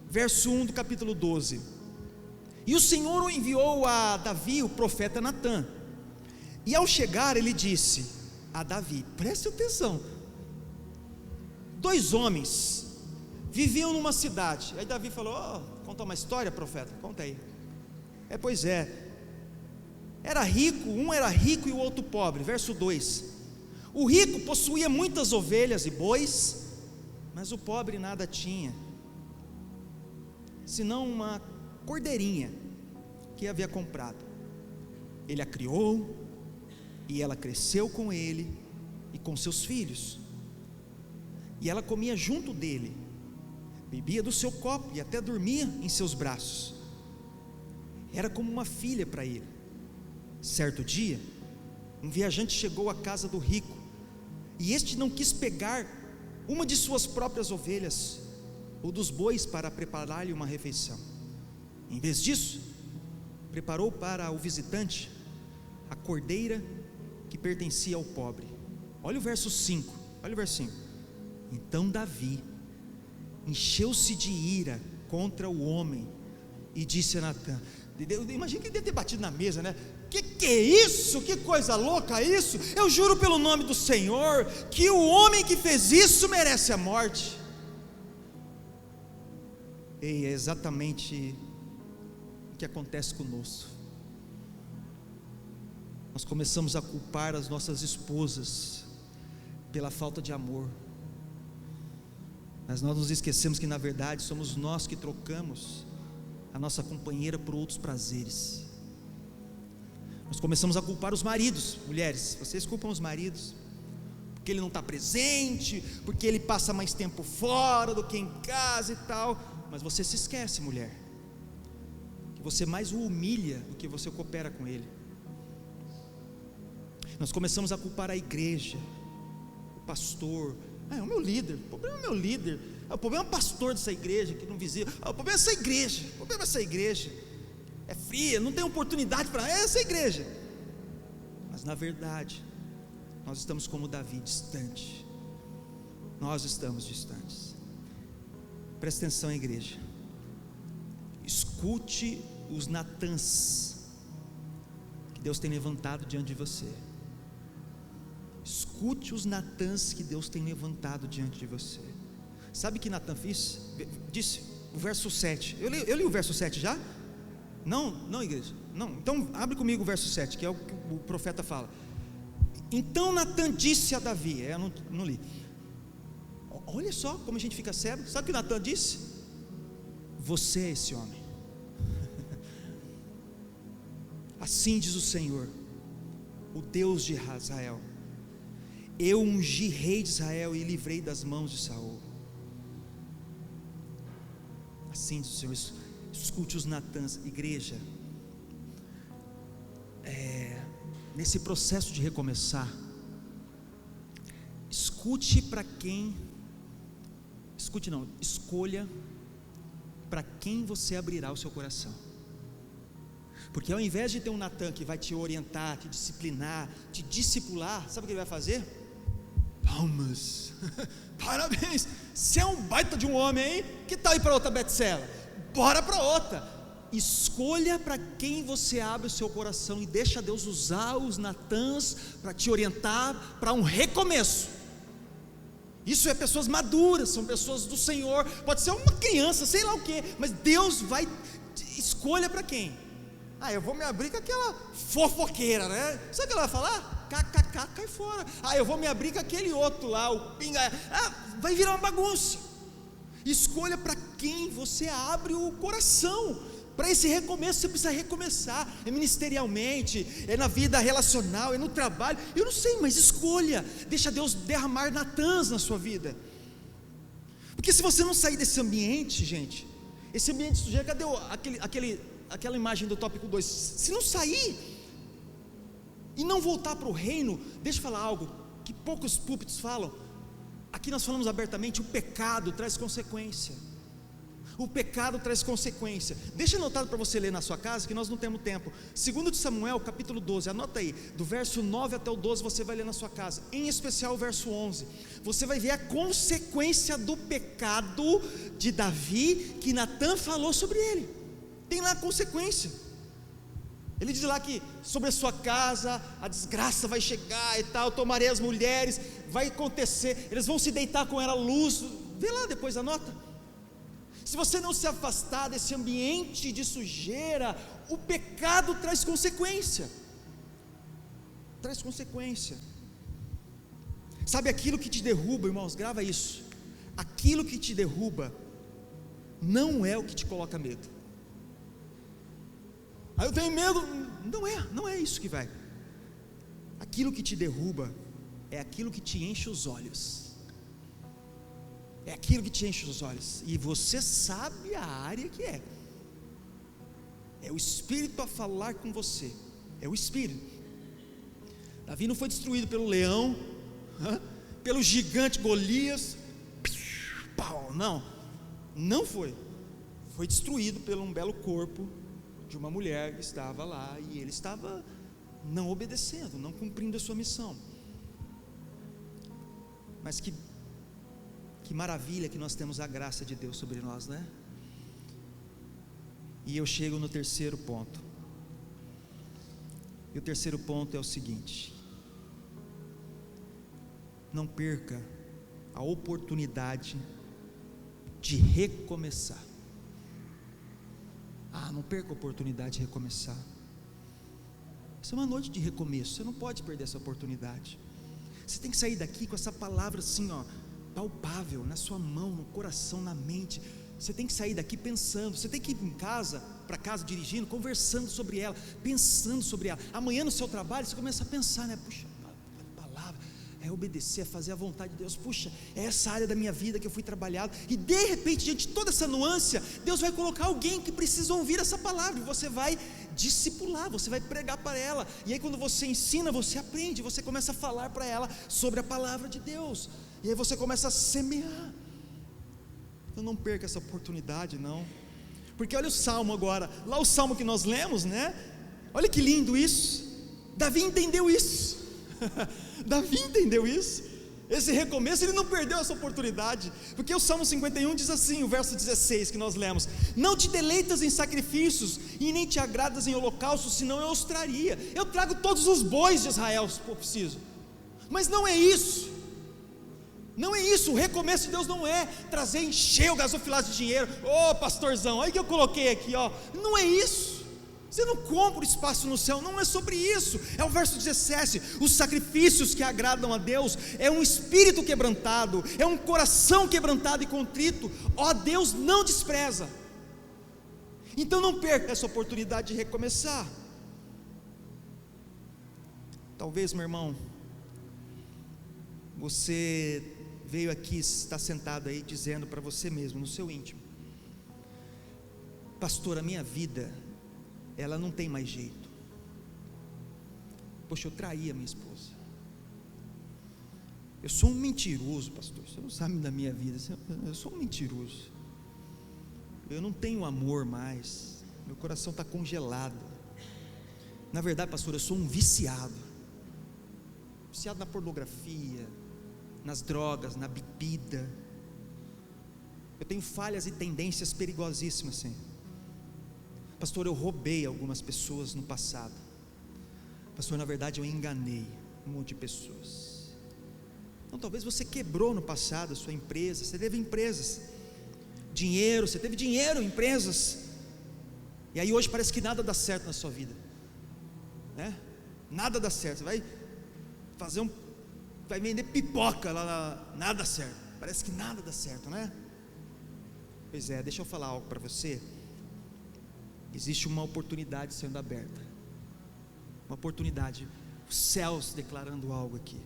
verso 1 do capítulo 12: e o Senhor o enviou a Davi, o profeta Natã, e ao chegar ele disse a Davi, preste atenção, 2 homens viviam numa cidade. Aí Davi falou, conta uma história, profeta, conta aí. Pois é, era rico, um era rico e o outro pobre. Verso 2: o rico possuía muitas ovelhas e bois, mas o pobre nada tinha, senão uma cordeirinha que havia comprado. Ele a criou, e ela cresceu com ele e com seus filhos, e ela comia junto dele, bebia do seu copo e até dormia em seus braços. Era como uma filha para ele. Certo dia, um viajante chegou à casa do rico, e este não quis pegar uma de suas próprias ovelhas ou dos bois para preparar-lhe uma refeição. Em vez disso, preparou para o visitante a cordeira que pertencia ao pobre. Olha o verso 5, olha o verso 5. Então Davi encheu-se de ira contra o homem e disse a Natã, imagina que ele deve ter batido na mesa, né? Que é isso? Que coisa louca isso? Eu juro pelo nome do Senhor que o homem que fez isso merece a morte. E é exatamente o que acontece conosco. Nós começamos a culpar as nossas esposas pela falta de amor, mas nós nos esquecemos que na verdade somos nós que trocamos a nossa companheira por outros prazeres. Nós começamos a culpar os maridos. Mulheres, vocês culpam os maridos porque ele não está presente, porque ele passa mais tempo fora do que em casa e tal. Mas você se esquece, mulher, que você mais o humilha do que você coopera com ele. Nós começamos a culpar a igreja, o pastor. É o meu líder, o problema é o meu líder, o problema é o pastor dessa igreja que não visita, o problema é essa igreja, o problema é essa igreja, é fria, não tem oportunidade para essa igreja. Mas na verdade, nós estamos como Davi, distante. Nós estamos distantes. Presta atenção, igreja. Escute os Natãs que Deus tem levantado diante de você. Escute os Natãs que Deus tem levantado diante de você. Sabe o que Natã disse? O verso 7. Eu li o verso 7 já? Não, igreja. Não. Então abre comigo o verso 7, que é o que o profeta fala. Então Natã disse a Davi. Eu não li. Olha só como a gente fica cego. Sabe o que Natã disse? Você é esse homem. Assim diz o Senhor, o Deus de Israel: eu ungi rei de Israel e livrei das mãos de Saul. Assim diz o Senhor. Escute os Natãs, igreja. Nesse processo de recomeçar, escolha para quem você abrirá o seu coração. Porque ao invés de ter um Natã que vai te orientar, te disciplinar, te discipular, sabe o que ele vai fazer? Palmas, parabéns, você é um baita de um homem, hein? Que tal ir para outra Betsela? Bora para outra. Escolha para quem você abre o seu coração e deixa Deus usar os Natãs para te orientar para um recomeço. Isso é pessoas maduras, são pessoas do Senhor, pode ser uma criança, sei lá o que, mas Deus vai, escolha para quem? Eu vou me abrir com aquela fofoqueira, né? Sabe o que ela vai falar? KKK, cai fora. Eu vou me abrir com aquele outro lá, o pinga. Vai virar uma bagunça. Escolha para quem você abre o coração. Para esse recomeço você precisa recomeçar. É ministerialmente, é na vida relacional, é no trabalho. Eu não sei, mas escolha. Deixa Deus derramar Natãs na sua vida. Porque se você não sair desse ambiente, gente, esse ambiente sujeira, cadê aquela imagem do tópico 2? Se não sair e não voltar para o reino, deixa eu falar algo que poucos púlpitos falam. Aqui nós falamos abertamente: o pecado traz consequência. O pecado traz consequência. Deixa anotado para você ler na sua casa, que nós não temos tempo. 2 de Samuel, capítulo 12, anota aí, do verso 9 até o 12, você vai ler na sua casa, em especial o verso 11, você vai ver a consequência do pecado de Davi, que Natã falou sobre ele. Tem lá a consequência. Ele diz lá que sobre a sua casa a desgraça vai chegar e tal, tomarei as mulheres, vai acontecer, eles vão se deitar com ela à luz. Vê lá depois, anota. Se você não se afastar desse ambiente de sujeira, o pecado traz consequência. Traz consequência. Sabe aquilo que te derruba, irmãos, grava isso. Aquilo que te derruba não é o que te coloca medo. eu tenho medo. Não é isso que vai. Aquilo que te derruba é aquilo que te enche os olhos. É aquilo que te enche os olhos. E você sabe a área que é. É o Espírito a falar com você. É o Espírito. Davi não foi destruído pelo leão, pelo gigante Golias. Não foi. Foi destruído por um belo corpo de uma mulher que estava lá, e ele estava não obedecendo, não cumprindo a sua missão. Mas que maravilha que nós temos a graça de Deus sobre nós, né? E eu chego no terceiro ponto. E o terceiro ponto é o seguinte: não perca a oportunidade de recomeçar. Não perca a oportunidade de recomeçar. Essa é uma noite de recomeço. Você não pode perder essa oportunidade. Você tem que sair daqui com essa palavra assim, palpável, na sua mão, no coração, na mente. Você tem que sair daqui pensando. Você tem que ir para casa dirigindo, conversando sobre ela, pensando sobre ela. Amanhã no seu trabalho você começa a pensar, né? Puxa, a palavra é obedecer, é fazer a vontade de Deus. Puxa, é essa área da minha vida que eu fui trabalhado. E de repente, diante de toda essa nuance, Deus vai colocar alguém que precisa ouvir essa palavra, e você vai discipular, você vai pregar para ela. E aí quando você ensina, você aprende, você começa a falar para ela sobre a palavra de Deus. E aí você começa a semear. Então não perca essa oportunidade, não. Porque olha o salmo agora, lá o salmo que nós lemos, né? Olha que lindo isso. Davi entendeu isso. Davi entendeu isso. Esse recomeço, ele não perdeu essa oportunidade. Porque o Salmo 51 diz assim, o verso 16 que nós lemos: não te deleitas em sacrifícios, e nem te agradas em holocaustos, senão eu os traria. Eu trago todos os bois de Israel, se for preciso. Mas não é isso. Não é isso. O recomeço de Deus não é trazer, encher o gasofilaço de dinheiro. Pastorzão, olha que eu coloquei aqui, Não é isso. Você não compra o espaço no céu, não é sobre isso. É o verso 17: os sacrifícios que agradam a Deus é um espírito quebrantado, é um coração quebrantado e contrito, Deus não despreza. Então não perca essa oportunidade de recomeçar. Talvez, meu irmão, você veio aqui, está sentado aí dizendo para você mesmo, no seu íntimo: pastor, a minha vida, ela não tem mais jeito. Poxa, eu traí a minha esposa. Eu sou um mentiroso, pastor. Você não sabe da minha vida. Eu sou um mentiroso. Eu não tenho amor mais. Meu coração está congelado. Na verdade, pastor, eu sou um viciado. Viciado na pornografia, nas drogas, na bebida. Eu tenho falhas e tendências perigosíssimas, Senhor. Pastor, eu roubei algumas pessoas no passado. Pastor, na verdade eu enganei um monte de pessoas. Então talvez você quebrou no passado a sua empresa. Você teve empresas, dinheiro, você teve dinheiro, empresas. E aí hoje parece que nada dá certo na sua vida, né? Nada dá certo. Você vai vai vender pipoca lá, nada dá certo. Parece que nada dá certo, né? Pois é, deixa eu falar algo para você. Existe uma oportunidade sendo aberta, uma oportunidade, os céus declarando algo aqui,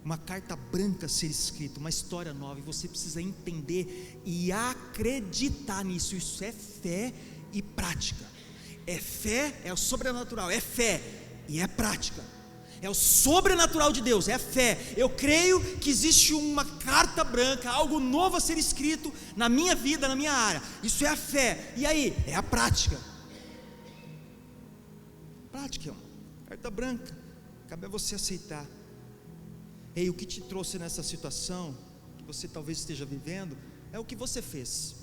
uma carta branca a ser escrita, uma história nova, e você precisa entender e acreditar nisso. Isso é fé e prática. É fé, é o sobrenatural, é fé e é prática. É o sobrenatural de Deus, é a fé. Eu creio que existe uma carta branca, algo novo a ser escrito na minha vida, na minha área. Isso é a fé. E aí? É a prática. Prática, irmão. Carta branca. Cabe a você aceitar. Ei, o que te trouxe nessa situação que você talvez esteja vivendo é o que você fez.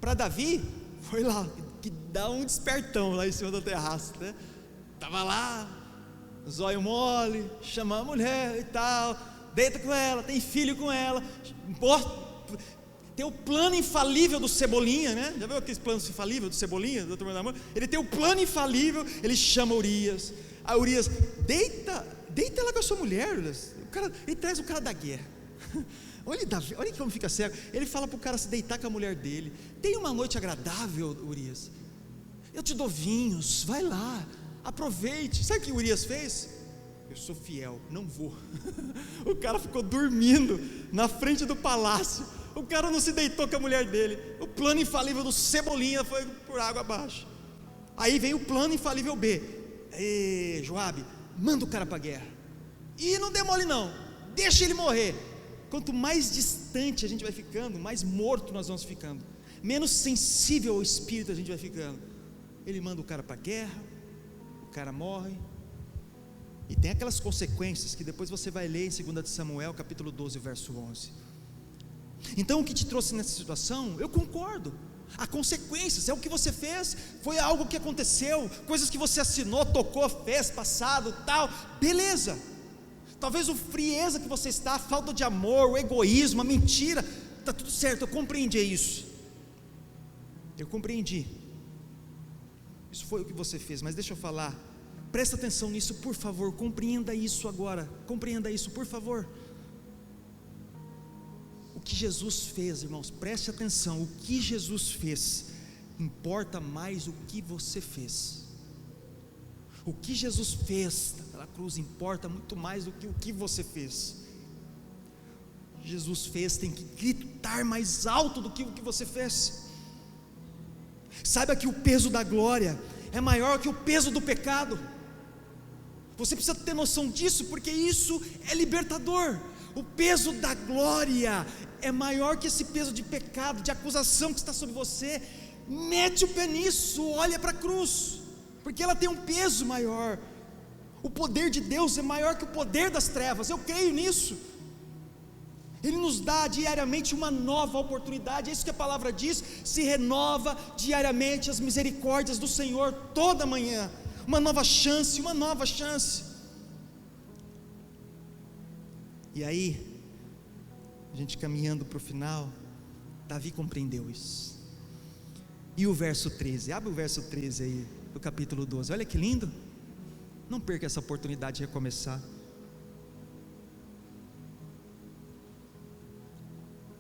Para Davi, foi lá que dá um despertão lá em cima do terraço, né? Estava lá, zóio mole, chama a mulher e tal, deita com ela, tem filho com ela, tem o plano infalível do Cebolinha, né? Já viu aquele plano infalível do Cebolinha, do Dr. Amor? Ele tem o plano infalível, ele chama Urias. A Urias, deita lá com a sua mulher, Urias. Ele traz o cara da guerra. Olha como fica cego. Ele fala para o cara se deitar com a mulher dele. Tem uma noite agradável, Urias. eu te dou vinhos, vai lá, aproveite. Sabe o que Urias fez? Eu sou fiel, não vou. O cara ficou dormindo na frente do palácio, o cara não se deitou com a mulher dele. O plano infalível do Cebolinha foi por água abaixo. Aí veio o plano infalível B: Joabe, manda o cara para a guerra, e não demole não, deixa ele morrer. Quanto mais distante a gente vai ficando, mais morto nós vamos ficando, menos sensível ao Espírito a gente vai ficando. Ele manda o cara para a guerra, o cara morre, e tem aquelas consequências que depois você vai ler em 2 de Samuel, capítulo 12, verso 11. Então o que te trouxe nessa situação, eu concordo, há consequências, é o que você fez, foi algo que aconteceu, coisas que você assinou, tocou, fez, passado, tal, beleza. Talvez o frieza que você está, a falta de amor, o egoísmo, a mentira, está tudo certo, eu compreendi isso, eu compreendi, isso foi o que você fez. Mas deixa eu falar, presta atenção nisso, por favor, compreenda isso agora, compreenda isso, por favor. O que Jesus fez, irmãos, preste atenção, o que Jesus fez, importa mais o que você fez. O que Jesus fez naquela cruz importa muito mais do que o que você fez. Jesus fez tem que gritar mais alto do que o que você fez. Saiba que o peso da glória é maior que o peso do pecado. Você precisa ter noção disso, porque isso é libertador. O peso da glória é maior que esse peso de pecado, de acusação que está sobre você. Mete o pé nisso, olha para a cruz, porque ela tem um peso maior. O poder de Deus é maior que o poder das trevas, eu creio nisso. Ele nos dá diariamente uma nova oportunidade, é isso que a palavra diz, se renova diariamente as misericórdias do Senhor toda manhã, uma nova chance, uma nova chance. E aí, a gente caminhando para o final, Davi compreendeu isso. E o verso 13, abre o verso 13 aí, do capítulo 12, olha que lindo. Não perca essa oportunidade de recomeçar.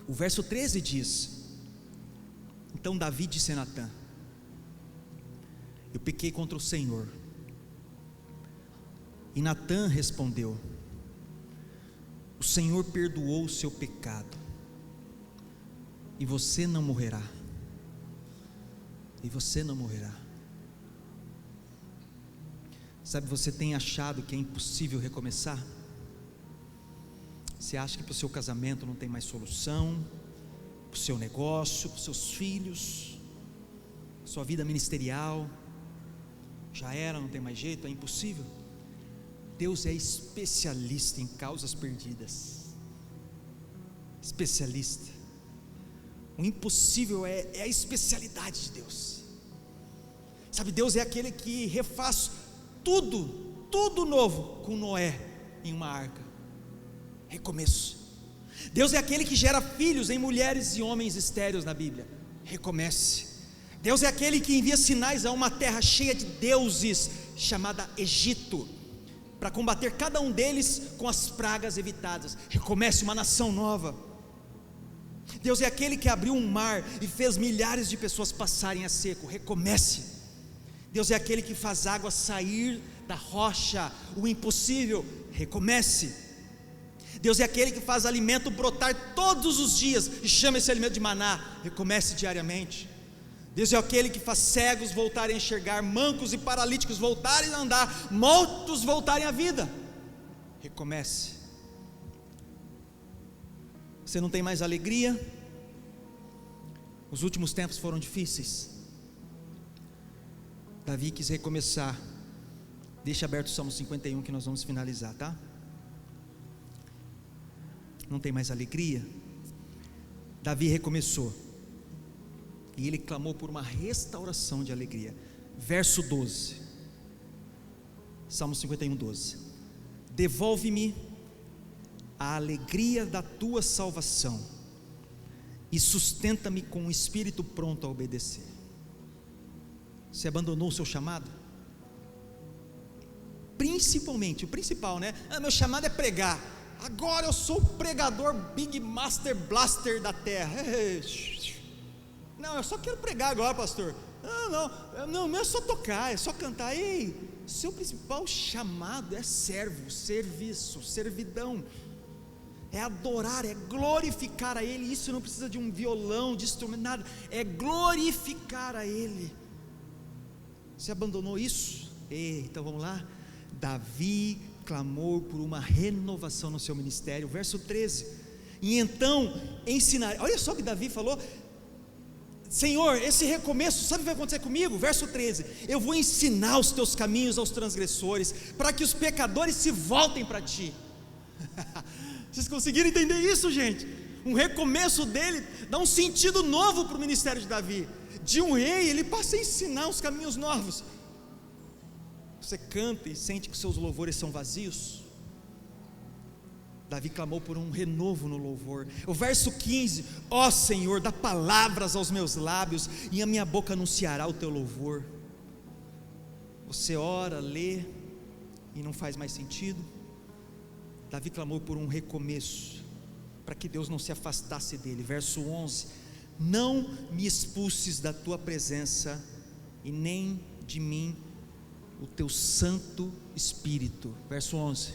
O verso 13 diz: então Davi disse a Natã: eu pequei contra o Senhor. E Natã respondeu: o Senhor perdoou o seu pecado, e você não morrerá. E você não morrerá. Sabe, você tem achado que é impossível recomeçar? Você acha que para o seu casamento não tem mais solução, para o seu negócio, para os seus filhos, sua vida ministerial, já era, não tem mais jeito, é impossível. Deus é especialista em causas perdidas, especialista. O impossível é a especialidade de Deus. Sabe, Deus é aquele que refaz tudo novo com Noé em uma arca, recomeço. Deus é aquele que gera filhos em mulheres e homens estéreis na Bíblia, recomece. Deus é aquele que envia sinais a uma terra cheia de deuses, chamada Egito, para combater cada um deles com as pragas evitadas, recomece uma nação nova. Deus é aquele que abriu um mar e fez milhares de pessoas passarem a seco, recomece. Deus é aquele que faz água sair da rocha, o impossível, recomece. Deus é aquele que faz alimento brotar todos os dias e chama esse alimento de maná, recomece diariamente. Deus é aquele que faz cegos voltarem a enxergar, mancos e paralíticos voltarem a andar, mortos voltarem à vida, recomece. Você não tem mais alegria? Os últimos tempos foram difíceis. Davi quis recomeçar. Deixa aberto o Salmo 51 que nós vamos finalizar, tá? Não tem mais alegria? Davi recomeçou, e ele clamou por uma restauração de alegria. Verso 12, Salmo 51, 12: devolve-me a alegria da tua salvação, e sustenta-me com um espírito pronto a obedecer. Você abandonou o seu chamado? Principalmente, o principal, né? Meu chamado é pregar. Agora eu sou o pregador Big Master Blaster da terra. Não, eu só quero pregar agora, pastor. Não é só tocar, é só cantar. Ei, seu principal chamado é servo, serviço, servidão, é adorar, é glorificar a Ele. Isso não precisa de um violão, de instrumento, nada, é glorificar a Ele. Você abandonou isso? Então vamos lá. Davi clamou por uma renovação no seu ministério, verso 13, e então ensinar. Olha só o que Davi falou: Senhor, esse recomeço, sabe o que vai acontecer comigo? Verso 13, eu vou ensinar os teus caminhos aos transgressores, para que os pecadores se voltem para ti. Vocês conseguiram entender isso, gente? Um recomeço dele dá um sentido novo para o ministério de Davi. De um rei, ele passa a ensinar os caminhos novos. Você canta e sente que seus louvores são vazios? Davi clamou por um renovo no louvor. O verso 15: ó Senhor, dá palavras aos meus lábios, e a minha boca anunciará o teu louvor. Você ora, lê, e não faz mais sentido? Davi clamou por um recomeço, para que Deus não se afastasse dele. Verso 11: não me expulses da tua presença, e nem de mim o teu Santo Espírito. Verso 11: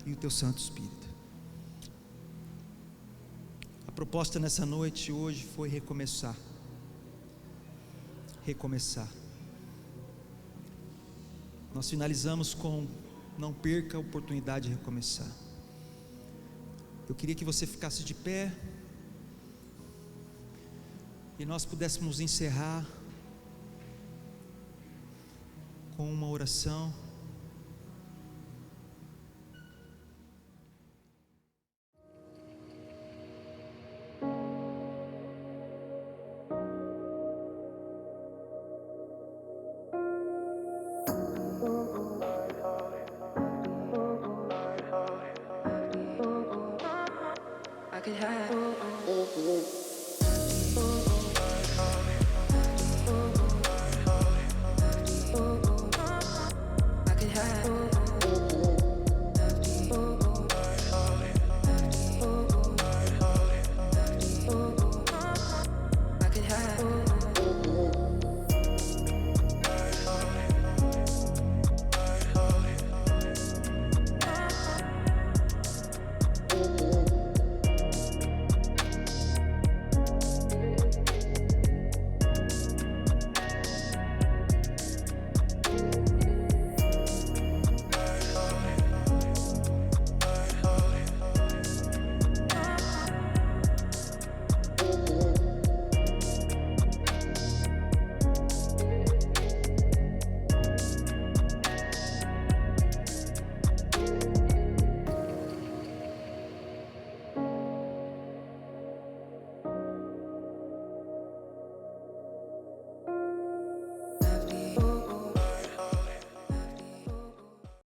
e o teu Santo Espírito. A proposta nessa noite, hoje, foi recomeçar. Nós finalizamos com: não perca a oportunidade de recomeçar. Eu queria que você ficasse de pé, e nós pudéssemos encerrar com uma oração. I could have